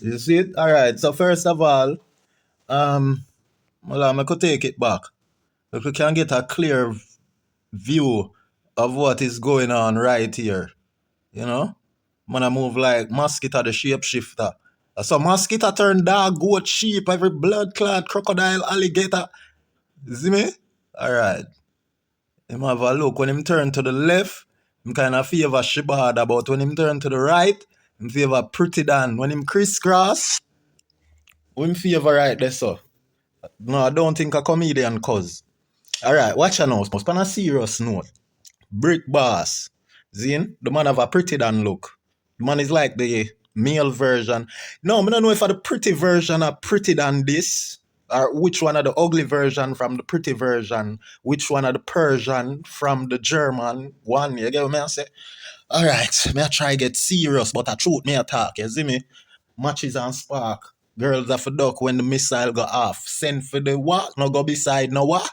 You see it? Alright, so first of all, well, I could take it back. If we can get a clear view of what is going on right here, you know? Man, I move like mosquito the shapeshifter. So mosquito turn dog, goat, sheep, every blood clot, crocodile, alligator. You see me? Alright. Him have a look. When him turn to the left, him kind of favor Shibada, but when him turn to the right, him favor Pretty Dan. When him crisscross, him favor right there, so. No, I don't think a comedian cause. Alright, watch out now. On a serious note. Brick Boss. Zine, the man have a Pretty Dan look. The man is like the male version. No, I don't know if the pretty version are pretty than this, or which one are the ugly version from the pretty version, which one are the Persian from the German one. You get what I say? Alright, may I try get serious, but I truth me attack, you see me? Matches and spark. Girls have a duck when the missile go off. Send for the what? No go beside no what?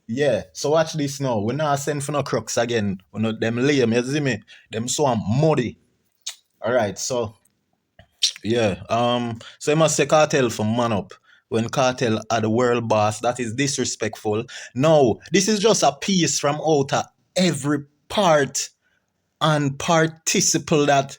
Yeah, so watch this now. We not send for no crooks again. We know them lame, you see me? Them so muddy. Alright, so yeah. So I must say cartel for man up. When cartel are the world boss, that is disrespectful. No, this is just a piece from outta every part and participle that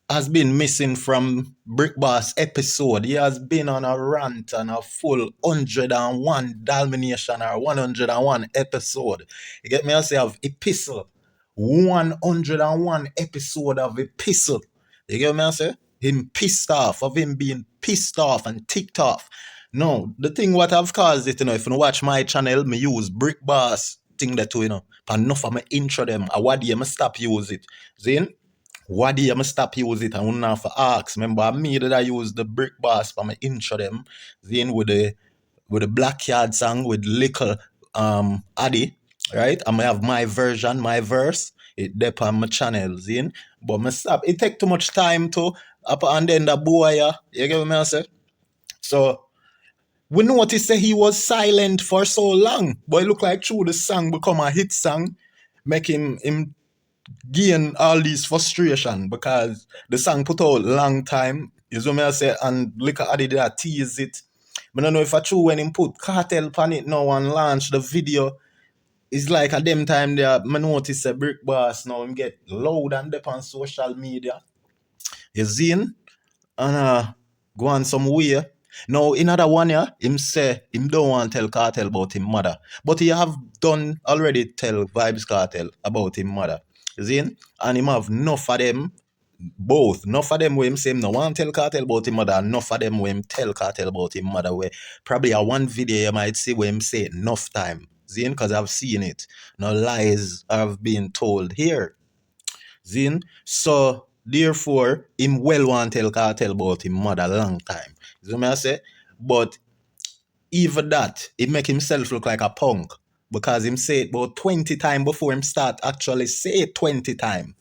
has been missing from Brick Boss episode. He has been on a rant and a full 101 Dalmatian or 101 episode. You get me? I say of epistle. 101 episode of epistle. You get me? I say? Him pissed off, of him being pissed off and ticked off. No, the thing what I've caused it, if you watch my channel, me use Brick Boss thing that too, But enough of my intro them. I what do stop use it. Zin? What do you stop use it and not for ask? Remember me that I use the Brick Boss for my intro them. Then with the Blackyard song with likkle Addy, right? I may have my version, my verse. It dep on my channel, zin. But me stop. It take too much time to up and then the boy, you get what I say? So we noticed that he was silent for so long. But it look like through the song become a hit song, make him gain all these frustration because the song put out long time. You know what I say? And likkle Addy did tease it. I don't know if I true when him put cartel on it now and launch the video. It's like at them time there, I notice a Brick Boss now him get loud and up on social media. You see him? And go on some way. Now, in other one, yeah, him say him don't want to tell Cartel about him mother. But he have done already tell Vibes Cartel about him mother. You see? And him have enough of them, both. Enough of them where him say him no want to tell Cartel about him mother, and enough of them where him tell Cartel about him mother, where probably a one video you might see where him say enough time. See? Because I've seen it. No lies have been told here. Zin. So therefore, him well want tell Cartel about him mother long time. You know what I say? But even that, it make himself look like a punk. Because him say it about 20 times before him start actually say it 20 times.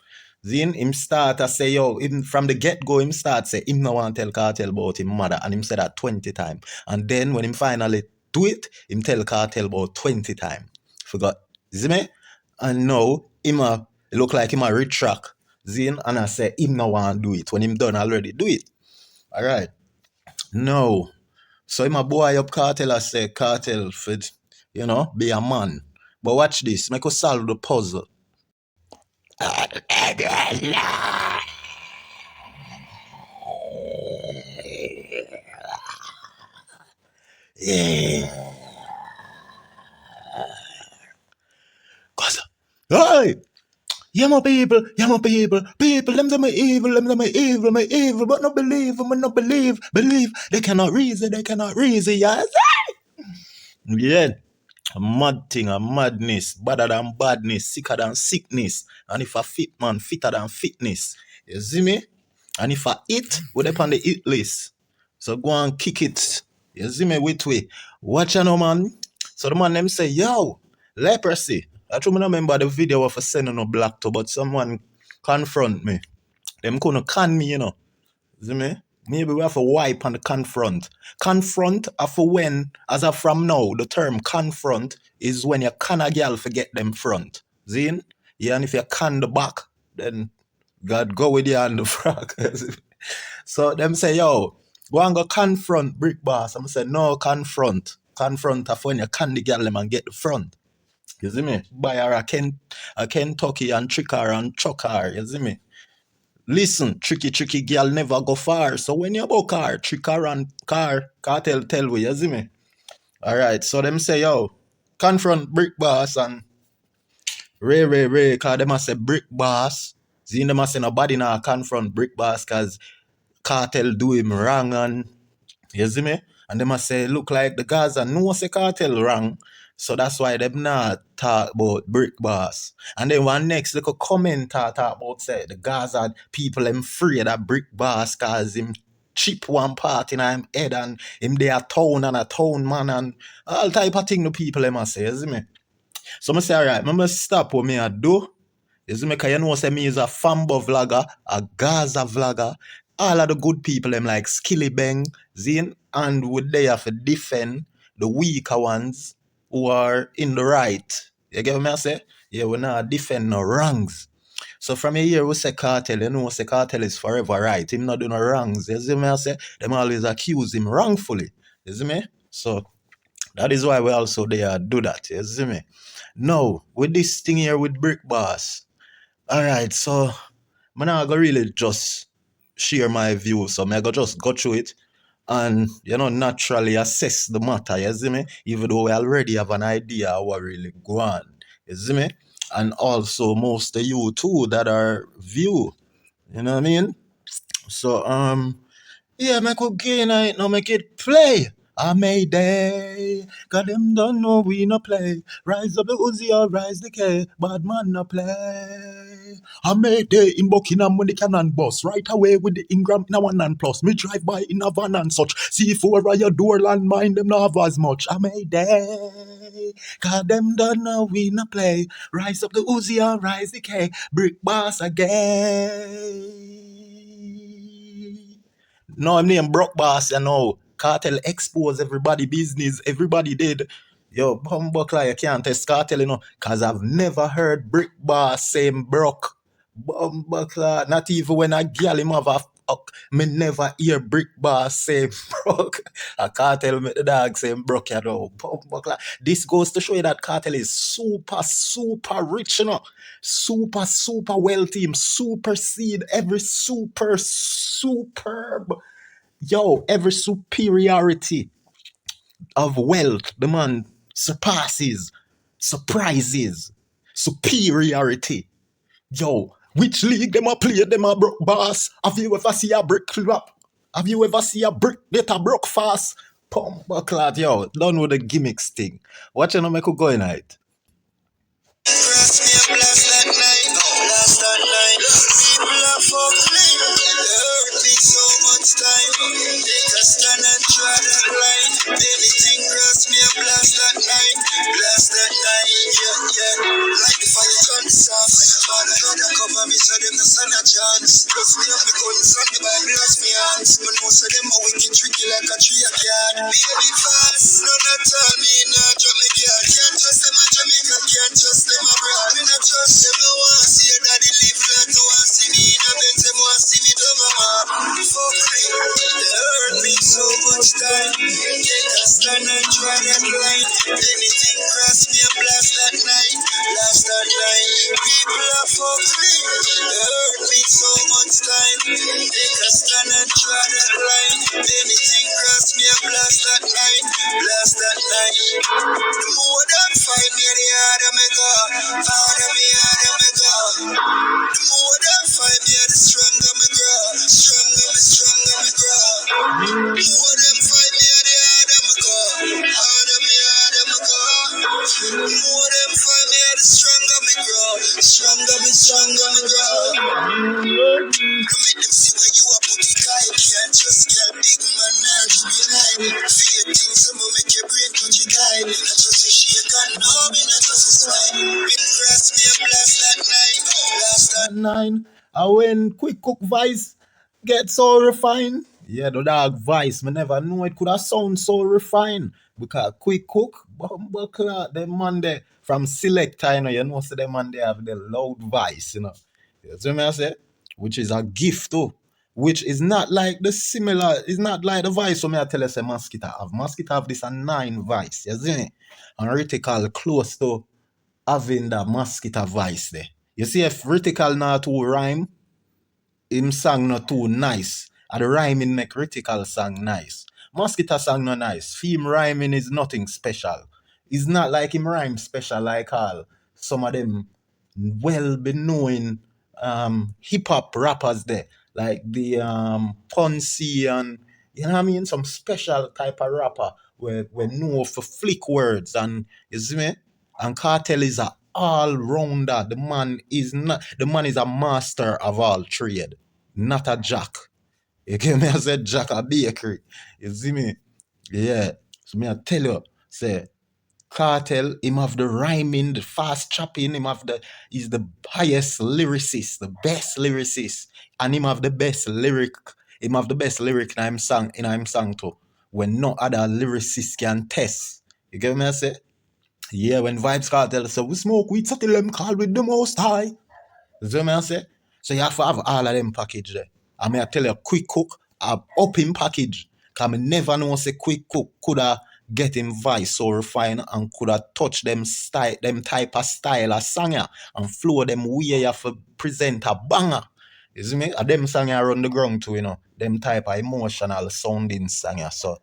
Then him start to say, yo, even from the get-go, him start say, him no want tell Cartel about him mother. And him say that 20 times. And then when him finally do it, him tell Cartel about 20 times. Forgot. You see me? And now, him look like him a retract. Zin, and I say, him no want do it. When him done already do it. Alright. No. So him a boy up Cartel, I say, Cartel for, be a man. But watch this. Make us solve the puzzle. Yeah. Gaza. Hey! Yeah, my people, people, them my evil, my evil, but not believe, believe, they cannot reason, yes. Yeah. A mad thing, a madness, badder than badness, sicker than sickness. And if a fit man, fitter than fitness. You see me? And if I eat, we're up on the eat list. So go and kick it. You see me with way. Watch out, man. So the man them say, yo, leprosy. I don't remember the video of a sending no black to, but someone confront me. Them couldn't can me, See me? Maybe we have to wipe and confront. Confront for when, as of from now, the term confront is when you can a girl forget them front. Zin? Yeah, and if you can the back, then God go with you on the front. So them say, yo, Go and go confront Brick Boss. I'm say no, confront. Confront of when you can the girl them and get the front. You see me? Buy her a Kentucky and trick her and chuck her. You see me? Listen, tricky girl never go far. So when you book her, trick her and cartel tell we, you see me? Alright, so them say, yo, confront Brick Boss and Ray, cause them a say Brick Boss. See, them a say nobody now confront Brick Boss cause cartel do him wrong and you see me? And them a say look like the Gaza no say cartel wrong. So that's why them not talk about Brick Boss. And then one next little comment talk about say the Gaza people them afraid of Brick Boss cause him chip one part in him head and him they a town and a town man and all type of thing the people them a say, you see me? So I say alright, I stop what me a do. You see me, cause you know say me is a Fambo vlogger, a Gaza vlogger. All of the good people them like Skillibenmg, Zin, and would they have to defend the weaker ones who are in the right. You get what I say? Yeah, we not defend no wrongs. So from here we say cartel, you know say cartel is forever right. Him not do no wrongs. You see me I say? Them always accuse him wrongfully. You see me? So that is why we also there do that. You see me? Now, with this thing here with Brick Boss. Alright, so I'm not gonna really just share my view, so I'm gonna just go through it and naturally assess the matter, you see me? Even though we already have an idea how what really go on. You see me? And also most of you too that are view. You know what I mean? So yeah, make a gay night, now make it play. I made day, got them don't know we no play. Rise up the Uzi or rise the K, bad man no play. I made day in Buckingham when the cannon bus, right away with the ingrown in a 1 and plus. Me drive by in a van and such. C4 at your door land them not have as much. I made day, got them don't know we no play. Rise up the Uzi or rise the K, Brick Boss again. No, I'm named Brock Boss, you know. Cartel expose everybody business. Everybody did. Yo, Bumbuckler, you can't test cartel, you know. Because I've never heard Brick Boss saying Brock. Bumbuckler, not even when I girl him have a fuck. Me never hear Brick Boss say Brock. A cartel make the dog say Brock, you know. Bumbuckler. This goes to show you that cartel is super rich, you know. Super wealthy. Supersede every superb. Yo, every superiority of wealth, the man surpasses, surprises, superiority. Yo, which league them a play, them a broke boss? Have you ever see a brick clap? Have you ever see a brick that a broke fast? Pump clad, yo, done with the gimmicks thing. Watch you know make go in it. Nine. And when quick cook voice get so refined, yeah, the dog voice, me never know it could have sound so refined. Because quick cook, bumbuckler, them man there from selector, you know, so them man they have the loud voice, you know. You see me I say? Which is a gift too. which is not like the similar, it's not like the vice so me I tell you say mosquito have. Mosquito have this a 9 vice, you see me? And reticle close to having that mosquito vice there. You see if reticle not too rhyme, him song not too nice. And the rhyming make reticle song nice. Mosquito song not nice. Theme rhyming is nothing special. It's not like him rhyme special like all some of them well known hip hop rappers there. Like the Ponzi and you know what I mean? Some special type of rapper where know for flick words and you see me? And Cartel is a all rounder. The man is a master of all trade, not a jack. You get me? I said jack a bakery. You see me? Yeah. So me I tell you, say Cartel, him have the rhyming, the fast chopping, he's the highest lyricist, the best lyricist, and him have the best lyric in him song too. When no other lyricist can test. You get me I say? Yeah, when Vibes Cartel say we smoke weed, so till them call with the most high. You see what I say? So you have to have all of them package there. I mean, I tell you, quick cook, up in package. Because I never know say quick cook could have get him vice so refined and could have touch them style, them type of style of singer and flow them way you have to present a banger. You see me? And them singer run the ground too, you know. Them type of emotional sounding singer. So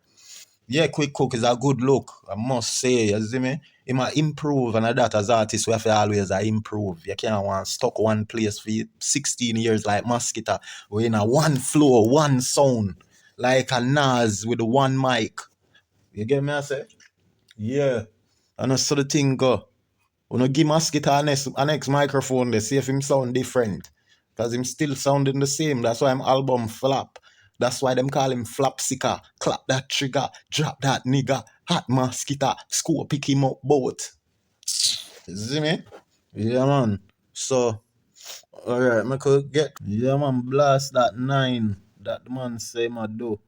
yeah, Quick Cook is a good look, I must say. You see me? He might improve, and that as artists, we have to always improve. You can't want stuck one place for 16 years like Mosquito. We're in a one flow, one sound, like a Nas with one mic. You get me? I say? Yeah. And that's so the thing go. When you give Mosquito a next microphone, they see if him sound different. Because him still sounding the same. That's why him album flop. That's why them call him flapsica. Clap that trigger, drop that nigga, hot mosquito, score pick him up boat. You see me? Yeah man. So alright, I could get yeah man, blast that 9 that the man say my do.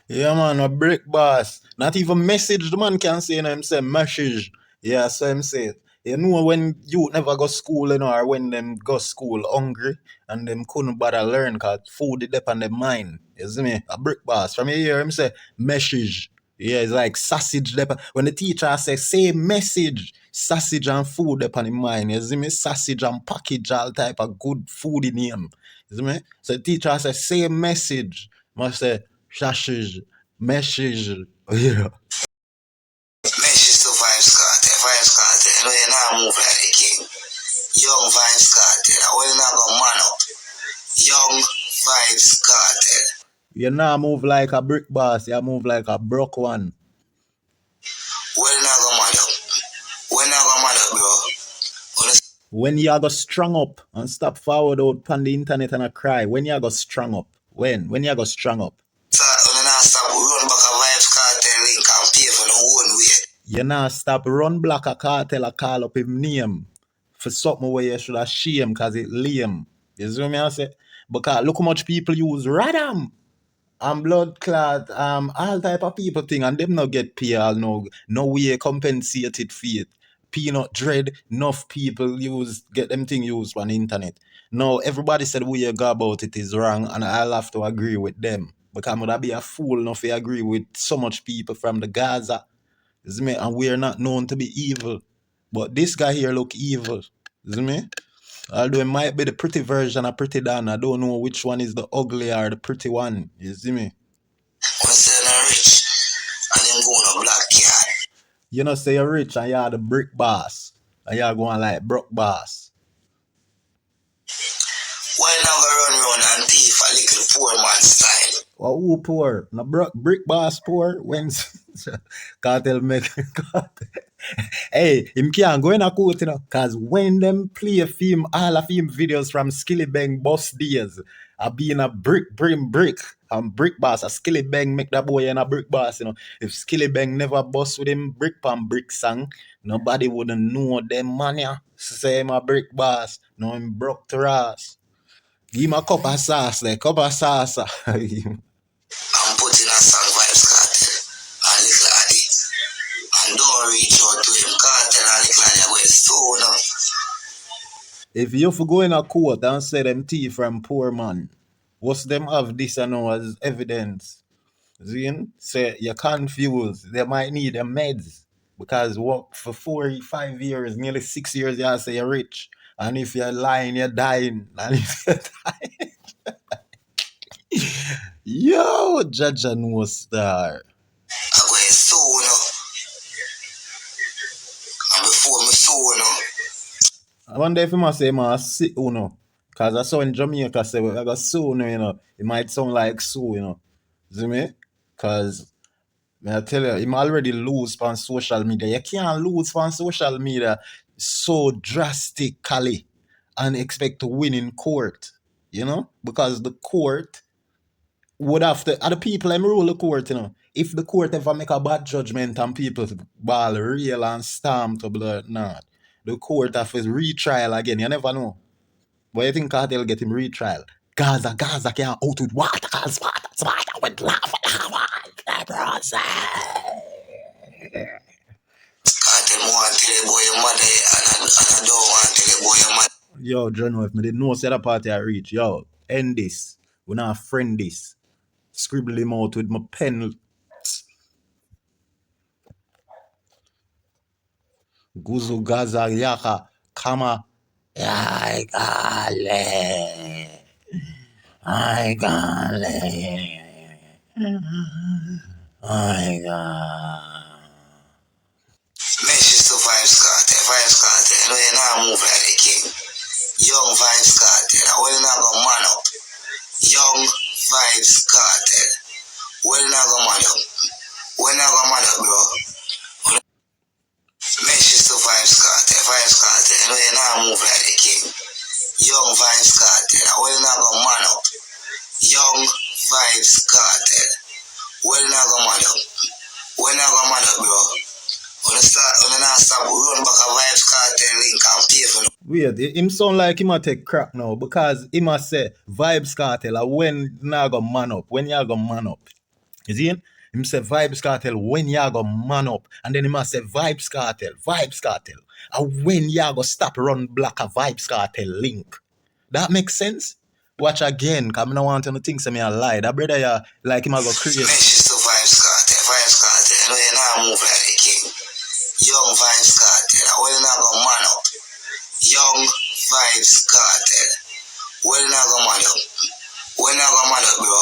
Yeah man, a break boss. Not even message the man can say, you know, him say message. Yeah, so him say it. You know when you never go school, you know, or when them go school hungry and them couldn't bother learn because food is up on their mind. You see me? A brick boss. From here, him say message. Yeah, it's like sausage. When the teacher say message, sausage and food up on his mind. You see me? Sausage and package, all type of good food in him. You see me? So the teacher say message. Must say sausage, message. Yeah. Message to Vibes Cartel. Vibes Cartel. You know, you now move like the king. Young Vibes Cartel. I will not go man up. Young Vibes Cartel. You now move like a brick boss. You move like a broke one. Well, not go man up. When not go man up, bro. When you go strong up and stop forward out on the internet and I cry. When you go strong up. When you go strong up. So, when you not stop run back a Vibes Cartel link and pay for the own way. You now stop run black a cartel a call up his name for something where you should have shame because it lame. You see what I say? Because look how much people use radam and blood clot, all type of people thing, and them not get pay all no way compensated for it. Peanut dread, enough people get them thing used on the internet. Now everybody said we go about it is wrong, and I'll have to agree with them. Because would I be a fool enough to agree with so much people from the Gaza? You me? And we're not known to be evil. But this guy here look evil. You me? Although it might be the pretty version of Pretty Dan, I don't know which one is the ugly or the pretty one. You see me? When say you're rich and them going to black yard. You know, say you're rich and you're the brick boss. And you're going like broke boss. Why not go run and thief a little poor man style? Well, who poor? No brick boss poor? When Cartel make hey, him can't go in a court, you know, because when them play a film, all of him videos from Skillibenmg boss days are being a brick and brick boss, a Skillibenmg make that boy in a brick boss, you know. If Skillibenmg never boss with him brick pan brick song, nobody wouldn't know them man, yeah. Say him a brick boss, no him broke to ass. Give him a cup of sauce, like cup of sauce. I'm putting a song Vibes Cartel and Little Addy. And don't reach out to him. Cartel and Little Addy are so enough. If you for go in a court and say them thief from poor man, What's them have this and know as evidence? Zin? Say you're confused. They might need a meds. Because what for 4, 5 years, nearly 6 years, you say you're rich. And if you're lying, you're dying. And if you're dying, yo, Judge and no star. I go ahead so no. And before me so no. I wonder if he must say man sit Unuh. Cause I saw in Jamaica say I got sue Unuh, you know. It might sound like sue, you know. See me? Cause I tell you, him already lose on social media. You can't lose on social media so drastically and expect to win in court. You know? Because the court would have to, are the people them rule the court, you know. If the court ever make a bad judgment and people ball real and stamp to blood, not. The court have to retrial again. You never know. But you think cartel get him retrial? Gaza can't out with water, cause water with lava. Cartel want to tell the boy your mother and I don't want to tell the boy your mother. Yo, John, if me did know say that party I reach, yo, end this. We not friend this. Scribble him out with my pen. Guzu Gaza Yaka Kama. I got it. I got it. I got. Messages to Vibes Cartel. Vibes Cartel. You know you're not move like the king. Young Vibes Cartel. I will not go man up. Young Vibes Cartel. Will not go man up. Will not go man up, bro. Messages to Vibes Cartel. Vibes Cartel. You know you're not move like the king. Young Vibes Cartel. I will not go man up. Young Vibes Cartel. Will not go man up. Will not go man up, bro. When I stop run back a Vibes Cartel link and pay for no. Weird. Him sound like him a take crack now because him a say Vibes Cartel are when you go man up. When you go man up. You see him? Him say Vibes Cartel when you go man up. And then he must say Vibes Cartel. And when you go stop run black a Vibes Cartel link. That makes sense? Watch again, because I don't want to think me a lie. That brother ya like him a go crazy. Messages to Vibes Cartel. Vibes Cartel. You know you're not move like the king. Young Vibes Cartel. I will not go man up. Young Vibes Cartel. Will not go man up. Will not go man up, bro.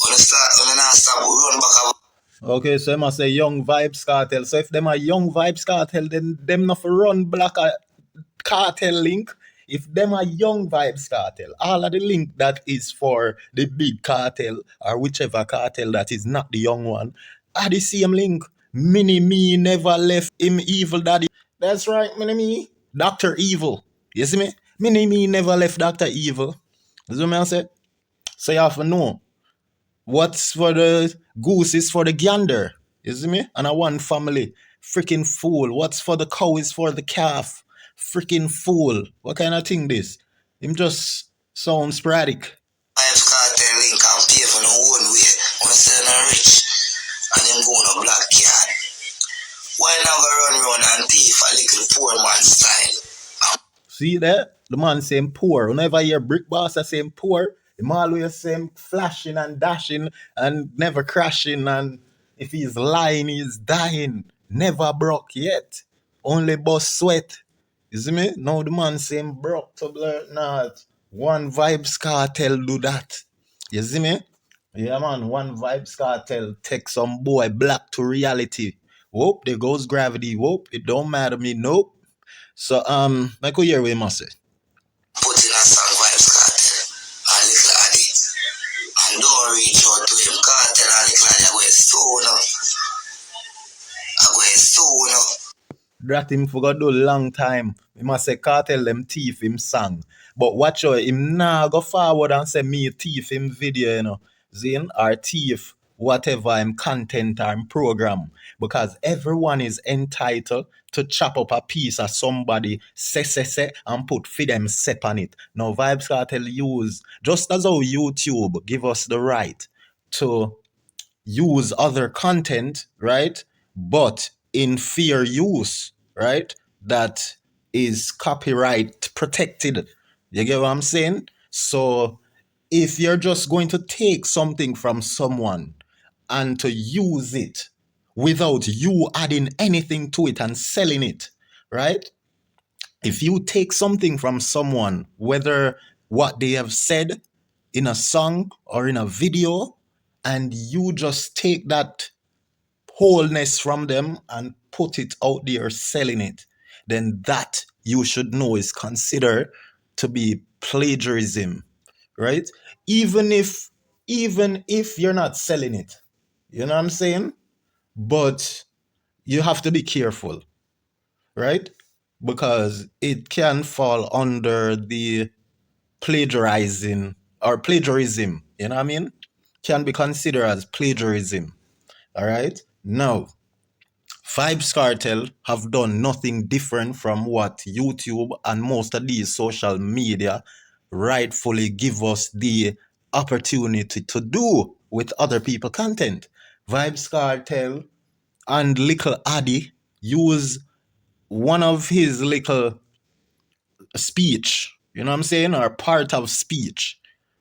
When I stop run back a. Okay, so I must say Young Vibes Cartel. So if them are Young Vibes Cartel, then them not for run black a cartel link. If them are Young Vibes Cartel, all of the link that is for the big cartel or whichever cartel that is not the young one are the same link. Mini me never left him evil daddy. That's right, mini me. Dr. Evil. You see me? Mini me never left Dr. Evil. You see what I say? So you have to know. What's for the goose is for the gander. You see me? And I one family. Freaking fool. What's for the cow is for the calf. Freaking fool. What kind of thing this? Him just sound sporadic. Vibes Cartel link and pay for no one way. When I say they're rich and them go on a black card. Why not go run around and thief a little poor man style? See that? The man saying poor. Whenever you hear Brick Boss I saying poor, him always saying flashing and dashing and never crashing, and if he's lying, he's dying. Never broke yet. Only bust sweat. You see me? Now the man saying broke to blur not. One Vibes Cartel do that. You see me? Yeah man, one Vibes Cartel take some boy black to reality. Whoop, there goes gravity. Whoop, it don't matter me. Nope. So I could hear what you must say. Put in a song Vibes Cartel and little Addy. And don't reach out to him. Cartel and little Addy. I go so no. That him forgot do long time. He must say cartel them thief him song. But watch out, him nah go forward and say me thief him video, you know. Zin or thief whatever him content or him program. Because everyone is entitled to chop up a piece of somebody say and put for them sep on it. Now Vibes Cartel use, just as how YouTube give us the right to use other content, right? But in fair use, right? That is copyright protected. You get what I'm saying? So if you're just going to take something from someone and to use it without you adding anything to it and selling it, right? If you take something from someone, whether what they have said in a song or in a video, and you just take that wholeness from them and put it out there selling it, then that you should know is considered to be plagiarism, right? Even if you're not selling it, you know what I'm saying? But you have to be careful, right? Because it can fall under the plagiarizing or plagiarism, you know what I mean? Can be considered as plagiarism. All right. Now, Vibes Cartel have done nothing different from what YouTube and most of these social media rightfully give us the opportunity to do with other people content. Vibes Cartel and Likkle Addy use one of his little speech, you know what I'm saying, or part of speech.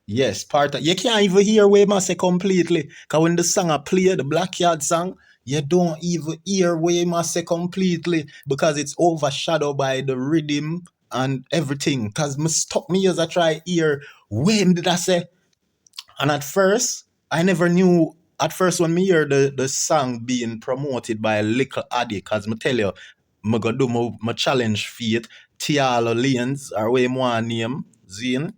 Yes, part of, you can't even hear where I say completely. Because when the song I play, the Blackyard song, you don't even hear where I say completely because it's overshadowed by the rhythm and everything. Because me stuck me as I try hear when did I say. And at first, I never knew. At first, when me hear the song being promoted by Likkle Addy, because me tell you, me go do my challenge feat, Tiala Lanes, or way more name, Zine.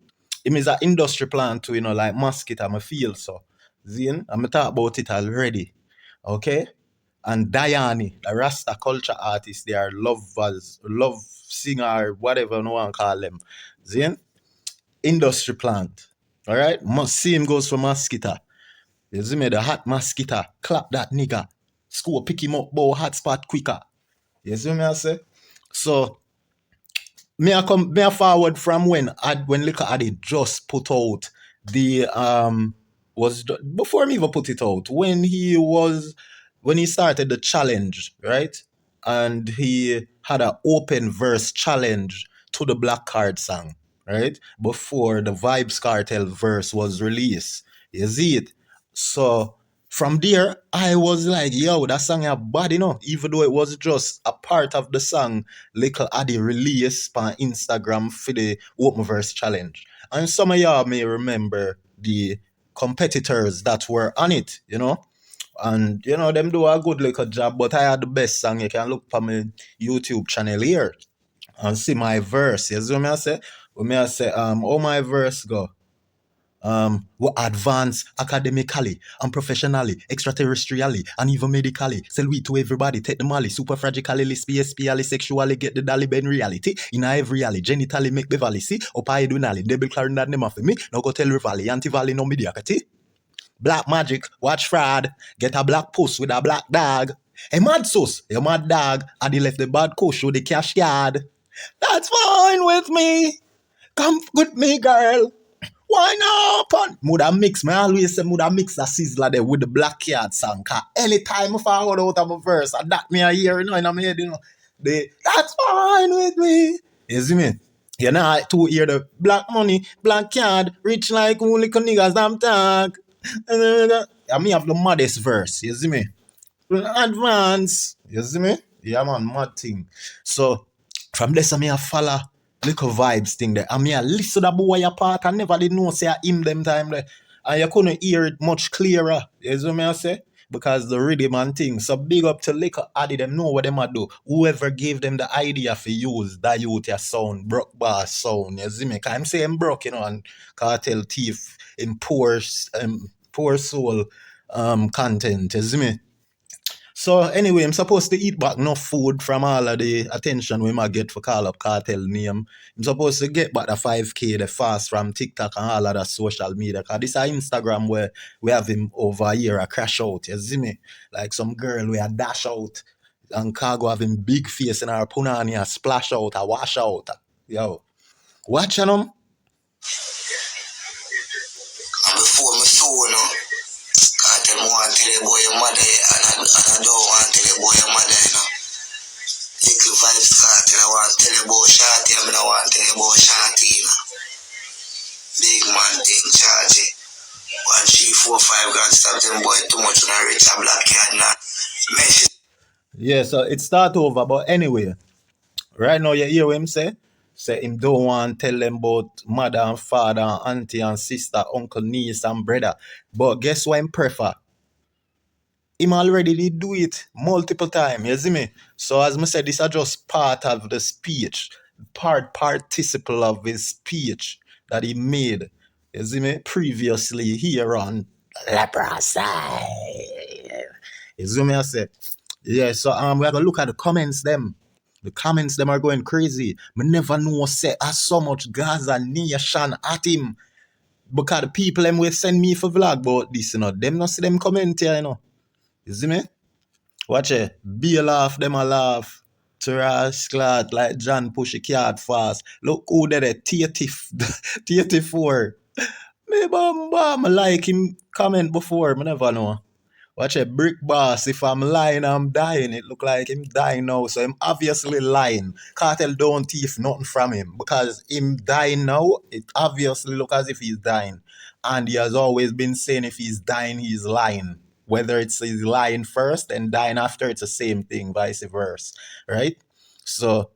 It is an industry plan too, you know, like mosquito, I feel so. Zine, I'm talk about it already. Okay? And Diani, the Rasta culture artist, they are lovers, love singer, whatever no one call them. Zine? Industry plant. All right? Same goes for mosquito. You see me, the hot mosquito, clap that nigga. School pick him up, bow hot spot quicker. You see me I say? So me I forward from when Likkle Addy just put out the before me even put it out, when he started the challenge, right? And he had an open verse challenge to the Black Card song, right? Before the Vibes Cartel verse was released. You see it? So from there, I was like, yo, that song is bad, you know, even though it was just a part of the song Likkle Addy released on Instagram for the Open Verse Challenge. And some of y'all may remember the competitors that were on it, you know. And, you know, them do a good little job, but I had the best song. You can look for my YouTube channel here and see my verse. You see what I say? When I say, how my verse go? We advance academically and professionally, extraterrestrially, and even medically. Sell we to everybody, take the molly, superfragically, PSPally, sexually, get the dolly ben reality. In every alley, genitally make Beverly, see, or pie dunali, double clarin that name of me, no go tell Rivali, anti-valley no mediocrity. Black magic, watch fraud, get a black puss with a black dog. A mad sauce, a mad dog, and he left the bad coach show the cash yard. That's fine with me. Come with me, girl. Why not? Muda mix, me always say muda mix the sizzler there with the Black Yard song. Cause anytime I forward out of a verse, and that me a hear, you know, in my head, you know, that's fine with me. You see me? You know, to hear the black money, black card, rich like only niggas damn talk. I mean, have the maddest verse. You see me? Advance. You see me? Yeah, man, mad thing. So, from this, I mean, I follow little vibes thing there. I mean, I listen to the boy apart. I never did know say I him them time there. And you couldn't hear it much clearer. You see me I say? Because the rhythm and thing. So big up to Likkle Addy, them know what them a do. Whoever gave them the idea for use that youth sound, broke bar sound. You see me? Cause I'm saying broke, you know, and cartel thief in poor soul content. You see me? So anyway, I'm supposed to eat back enough food from all of the attention we might get for call up cartel name. I'm supposed to get back the 5K, the fast from TikTok and all of the social media. Cause this is Instagram where we have him over a year a crash out. You see me? Like some girl we a dash out and cargo having big face in her punani a splash out, a wash out. Yo. Watching them? And before me so, you know, I tell me want to tell the boy your mother, and I don't want to tell the boy your mother, you know. Likkle Vibes Cartel, I want to tell you about Shorty, I mean I want to tell you about Shorty, you know. Big man thing, charge them boy too much on a rich a black yard now. Message. Yeah, so it start over, but anyway, right now you hear what him say? Say him don't want to tell them about mother and father and auntie and sister, uncle, niece and brother. But guess what him prefer? Him already did do it multiple times, you see me? So as I said, this is just part of the speech, participle of his speech that he made, you see me, previously here on Leprosy. You see me, I say? Yeah, so we're gonna look at the comments them. The comments them are going crazy. Me never know say so much Gaza nation at him. Because the people them will send me for vlog about this, you know. Them not see them comment here, you know. You see me? Watch it. Be a laugh, them a laugh. Theresa like John push a card fast. Look who did it. 84. Me bam, I like him comment before. Me never know. Watch a brick boss. If I'm lying, I'm dying. It look like him dying now. So I'm obviously lying. Cartel don't thief nothing from him. Because him dying now, it obviously look as if he's dying. And he has always been saying if he's dying, he's lying. Whether it's he's lying first and dying after, it's the same thing, vice versa. Right? So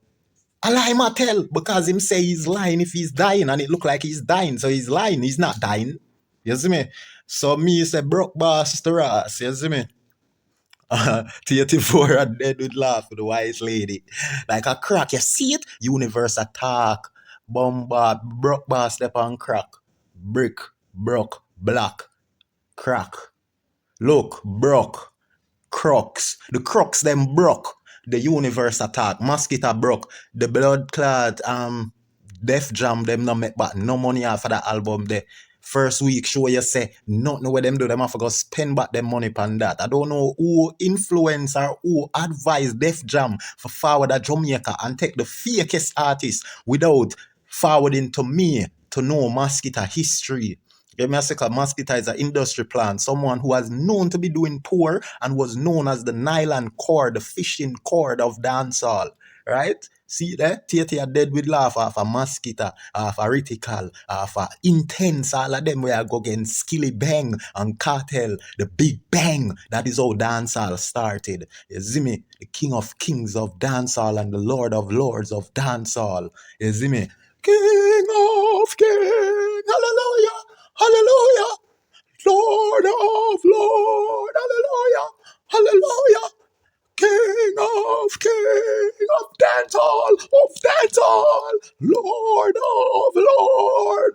I lie him tell because him say he's lying if he's dying and it look like he's dying. So he's lying. He's not dying. You see me? So me say broke boss to Ross, you see me? 84 and dead with laugh with the wise lady. Like a crack, you see it? Universe attack. Bombard, broke boss step on crack. Brick, broke, black, crack. Look, broke. Crocs. The crocs them broke. The universe attack. Mosquito broke. The blood clot Def Jam them no make back no money off of that album there. First week show you say nothing where them do, them have to go spend back them money on that. I don't know who influence or who advise Def Jam for forward at Jamaica and take the fakest artist without forwarding to me to know Mosquito history. Get me a second. Mosquito is an industry plant, someone who was known to be doing poor and was known as the nylon cord, the fishing cord of dancehall. Right? See there? Tia dead with laugh off a Mosquito, off a Ritical, off a Intense, all of them where I go against Skillibenmg and Cartel, the Big Bang. That is how dancehall started. You see me? The King of Kings of dancehall and the Lord of Lords of dancehall. You see me? King of Kings, hallelujah, hallelujah, Lord of Lords, hallelujah, hallelujah. King of dancehall, Lord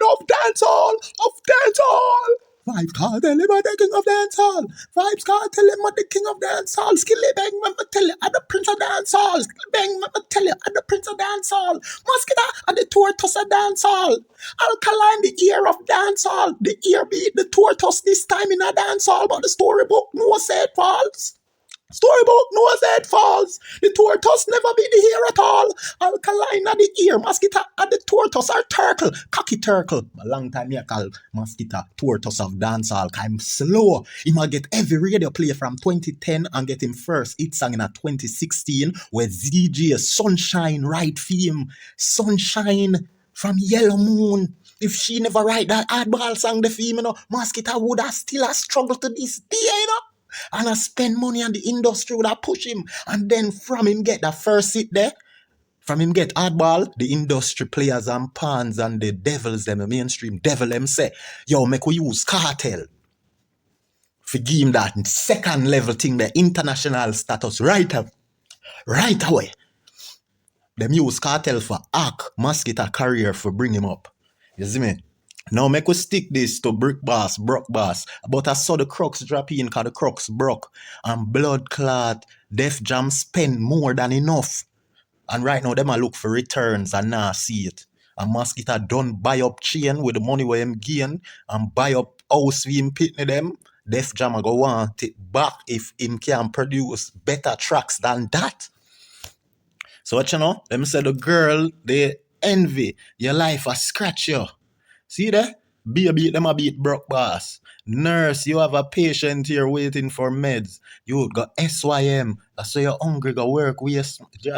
of dancehall. Vibes can't tell him I'm the king of dancehall. Vibes can't tell him I'm the king of dancehall. Skillibenmg, let me tell you, I'm the prince of dancehall. Skillibenmg, let me tell you, I'm the prince of dancehall. Mosquito, I'm the tortoise of dancehall. Alkaline, the ear of dancehall. The ear beat the tortoise this time in a dancehall, but the storybook no said false. Storybook knows that falls. The tortoise never be the ear at all. Alkaline at the ear, mosquito at the tortoise are turtle. Cocky turtle. A long time I call mosquito tortoise of dancehall. I'm slow. He might get every radio play from 2010 and get him first hit song in 2016 where ZJ Sunshine write for him. Sunshine from Yellow Moon. If she never write that hardball song the film, you know, mosquito would have still a struggle to this day, you know. And I spend money on the industry would I push him. And then from him get that first hit there, from him get hardball, the industry players and pawns and the devils them, the mainstream devil them say, yo, make we use Cartel. For give him that second level thing, the international status right away. Them use Cartel for arc Mosquito career for bring him up. You see me? Now make we stick this to Brick Boss, Brock Boss. But I saw the Crocs drop in because the Crocs broke. And blood clot, Def Jam spend more than enough. And right now, them a look for returns and now see it. And Mosquito done buy up chain with the money where him gain and buy up house with him pitney them. Def Jam a go want it back if him can produce better tracks than that. So what you know? Them say the girl, they envy your life a scratch you. See there? Baby, them a beat Brock Boss. Nurse, you have a patient here waiting for meds. You got SYM. So you're hungry, go work. You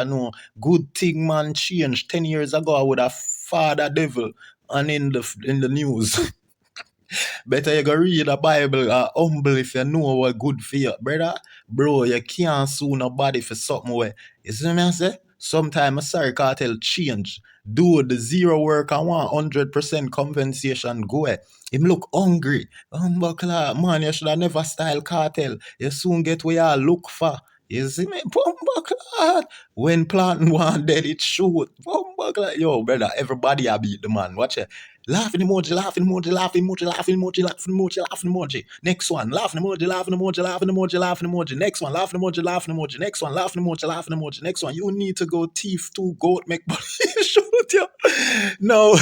know, good thing man change. 10 years ago, I would have father devil and in the news. Better you go read the Bible humble if you know what good for you, brother. Bro, you can't sue nobody for something where, you see what I say? Sometimes a sorry cartel change. Dude, the zero work and 100% compensation go. Him look hungry. Man, you should have never style cartel. You soon get where you look for. You see me? When planting one dead, it shoot. Yo, brother, everybody I beat the man. Watch it. Laughing emoji, laughing emoji, laughing emoji, laughing emoji, laughing emoji, laughing emoji. Next one, laughing emoji, laughing emoji, laughing emoji, laughing emoji. Next one, laughing emoji, laughing emoji. Next one, laughing emoji, laughing emoji. Next one, you need to go thief 2 goat, make body shoot you. No.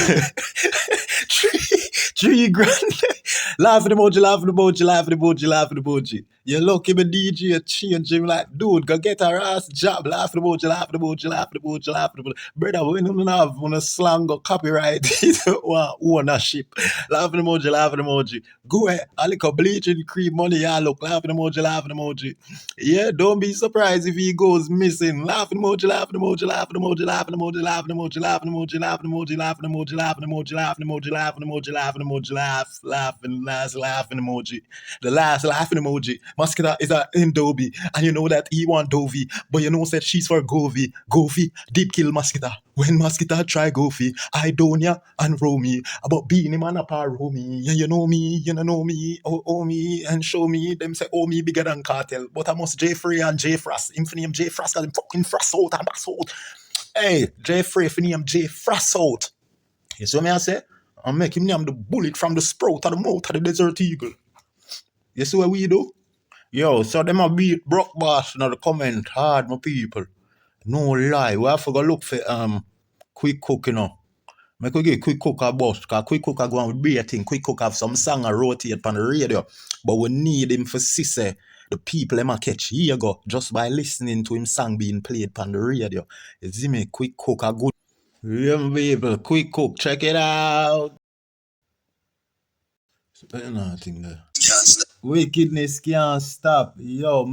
3 grand. Laughing emoji, laughing emoji, laughing emoji, laughing emoji. You look him a DJ change him like, dude, go get her ass job. Laughing emoji, laughing emoji, laughing emoji, laughing emoji. Brother, when you have one slang or copyright ownership. Laughing emoji. Go ahead. I like a bleaching cream money, yeah, look. Laughing emoji, laughing emoji. Yeah, don't be surprised if he goes missing. Laughing emoji, laughing emoji, laughing emoji, laughing emoji, laughing emoji, laughing emoji, laughing emoji, laughing emoji, laughing emoji, laughing emoji, laughing emoji, laughing emoji, laughing, last laughing emoji. The last laughing emoji. Mosquito is a Indobi, and you know that he want Dovey, but you know said she's for Govey. Govey did kill Mosquito. When Mosquito try Goofy, Idonia and Romy, about being him and a par Romy. Yeah, you know me, oh me, and show me. Them say, oh me bigger than cartel, but I must J Free and J Frost. Him for name J Frost, cause him fucking Frost out and bass out. Hey, J Free for name J Frost out. You see what I say? And make him name the bullet from the sprout of the mouth of the desert eagle. You see what we do? Yo, so them a beat Brock Boss in the comment hard, my people. No lie, we have to go look for quick cook, you know. Make we get quick cook a bus, because quick cook a go on with beer thing. Quick cook have some song a rotate on the radio. But we need him for say the people them a catch here go just by listening to him song being played on the radio. You see me? Quick cook a good. Yeah, people, quick cook, check it out. Nothing there. Wickedness can't stop. Yo,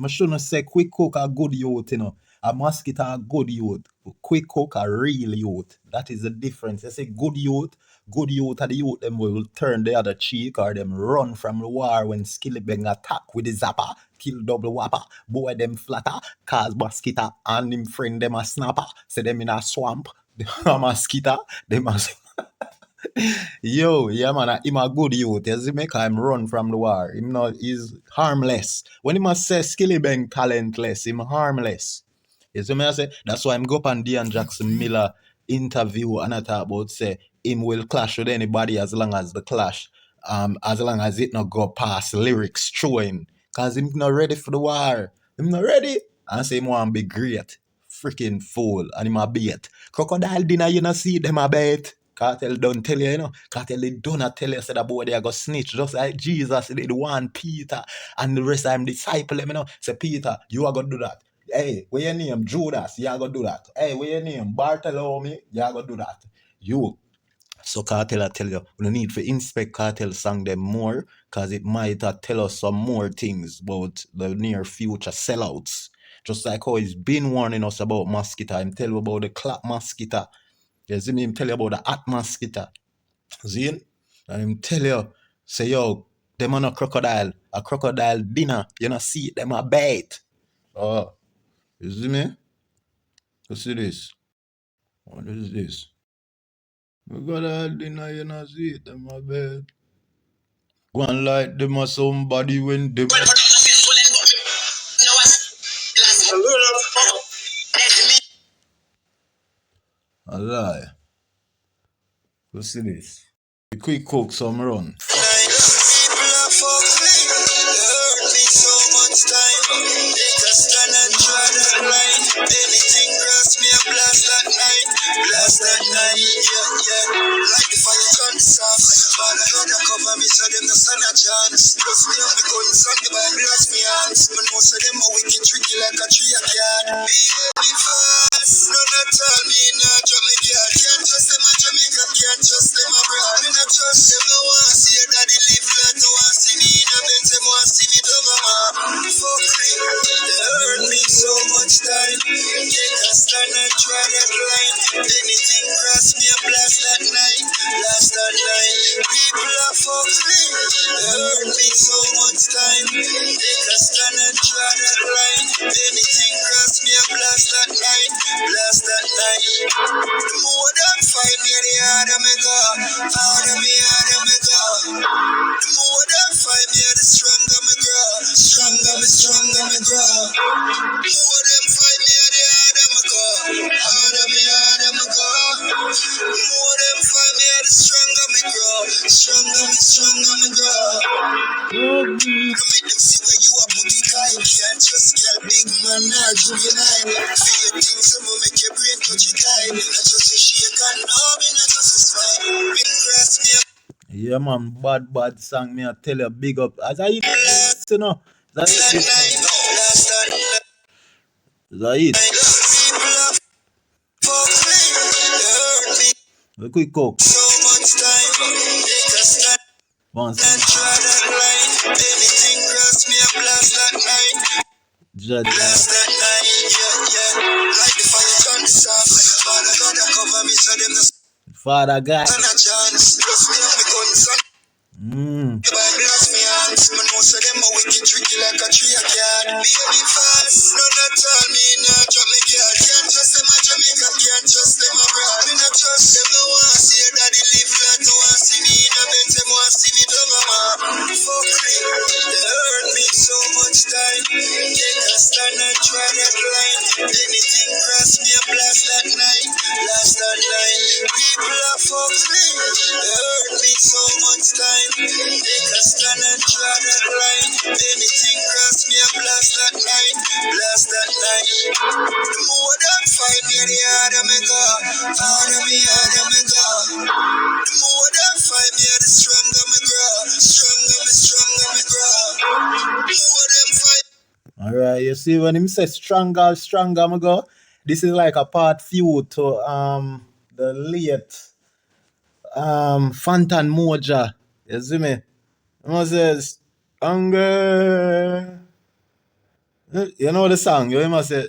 I shouldn't say quick cook a good youth, you know. A mosquito a good youth. Quick cook a real youth. That is the difference. I say good youth are the youth them will turn the other cheek or them run from the war when Skillibenmg attack with the Zapper, kill double whopper, boy them flatter, cause mosquito and him friend them a snapper. Say them in a swamp, a mosquito, them a Yo, yeah, man, him a good youth. You see me, him run from the war. Him not, he's harmless. When him a say Skillibenmg talentless, him harmless. You see me, I say, that's why I'm go up on Dean Jackson Miller interview and I talk about say, him will clash with anybody as long as the clash, as long as it not go past lyrics throwing. Cause him not ready for the war. Him not ready. And say him want be great. Freaking fool. And him a bait. Crocodile dinner, you not see them a bait. Cartel don't tell you, you know. Cartel they do not tell you say that boy they go snitch. Just like Jesus did one Peter and the rest of them disciple them, you know. Say Peter, you are gonna do that. Hey, where your name? Judas, you are gonna do that. Hey, where your name? Bartholomew, you are gonna do that. You. So cartel I tell you, we need to inspect cartel song them more, cause it might tell us some more things about the near future sellouts. Just like how he's been warning us about mosquito. I'm telling you about the clap mosquito. You see me, him tell you about the hot mosquito. See? And him tell you, say, yo, them on a crocodile dinner, you know, see them a bait. Oh, you see me? You see this? What is this? Crocodile dinner, you know, see them a bait. Go and like them or somebody when them. A lie. You see this? The quick cook some run. Anything cross me, I blast that night, yeah. Like the fire turn the soft, but I don't cover me so them no stand a chance. Plus me on me going sun, the Bible bless me hands. Man know so them a wicked tricky like a tree a cat. Be fast, no not tell me not drop me cat. Can't trust them a Jamaica, can't trust them abroad. Me not trust them, no want see your daddy live flat, no want see me in a Benz, them want see me down a map. Fuck me, they hurt me so much time. Take a stand and try that line. Anything cross me, I blast that night. People are fuck that line. Anything cross me, I blast that line. Blast that line. The more them find me, the harder me go. Harder me go. The more them find me, the stronger me grow. Stronger me grow. The more them find me, the harder me go. Harder me go. The more them find me, the stronger me grow. Stronger me grow. Oh, To make them see where you are putting time. Can't just get big man or juvenile. Fear things that will make your brain touch your time. Not just a shake and no, me not just a smile. Big grass me up. yeah, man, bad song. Me I tell you, big up. As I eat this, you know, as I eat this, man. As I eat. People are fucking hurt me A quick cook. so much time. Take a stand Once. and try that line. Anything cross me, I blast that line. Judge. Blast that line, yeah. Like the fire turn the soft. Father God, I cover me so them no Father God. stand a chance. Trust me, I'm the gun, if I blast me hands, I know so them a wicked tricky like a tree a cat. Baby fast, no not tell me not drop me cat. Can't trust them a Jamaica, can't trust them abroad. Me not trust them, no want see your daddy live flat. No want see me in a bed, them want see me down a map. Fuck me, they hurt me so much time. Take a stand and try that line. Anything cross me, I blast that line. Blast that line. People are fuck me, they hurt me so much time. Take a stand and try that line. Anything cross me, I blast that line. Blast that line. The more them find me, the harder me go. Harder me go. The more them find me, the stronger me grow. Stronger me grow. The more them find. Alright, you see when him say stronger, me go. This is like a part few to the late Fantan Moja. You see me? He says hunger. You know the song, you must say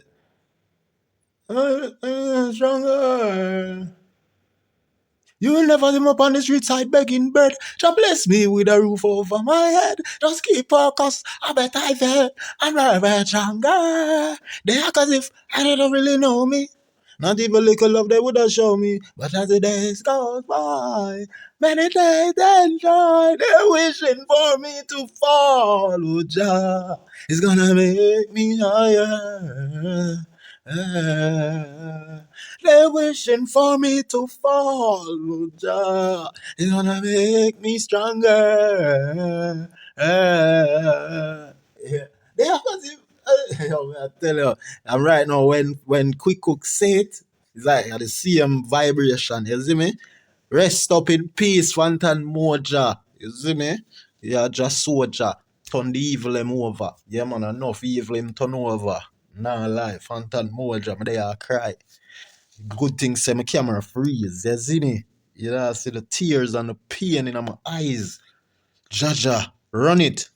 stronger. You will never see me up on the street side begging bread. Just bless me with a roof over my head. Just keep focus. I bet I feel I'm very stronger. They act as if I don't really know me. Not even little love they would have shown me. But as the days goes by, many days enjoy. They're wishing for me to follow Jah. It's gonna make me higher. They're wishing for me to follow Jah. It's gonna make me stronger. Yeah. They have as if, yo, I tell you, and right now when Quick Cook say it, it's like the same vibration. You see me? Rest up in peace, Fantan Moja. You see me? Yeah, just soldier. Turn the evil him over. Yeah, man, enough evil him turn over. Nah lie, Fantan Moja, me there cry. Good thing say my camera freeze. You see me? You know, I see the tears and the pain in my eyes. Jaja, run it.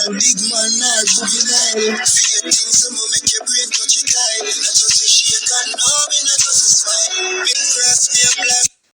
Big man, I boogie night. Fear things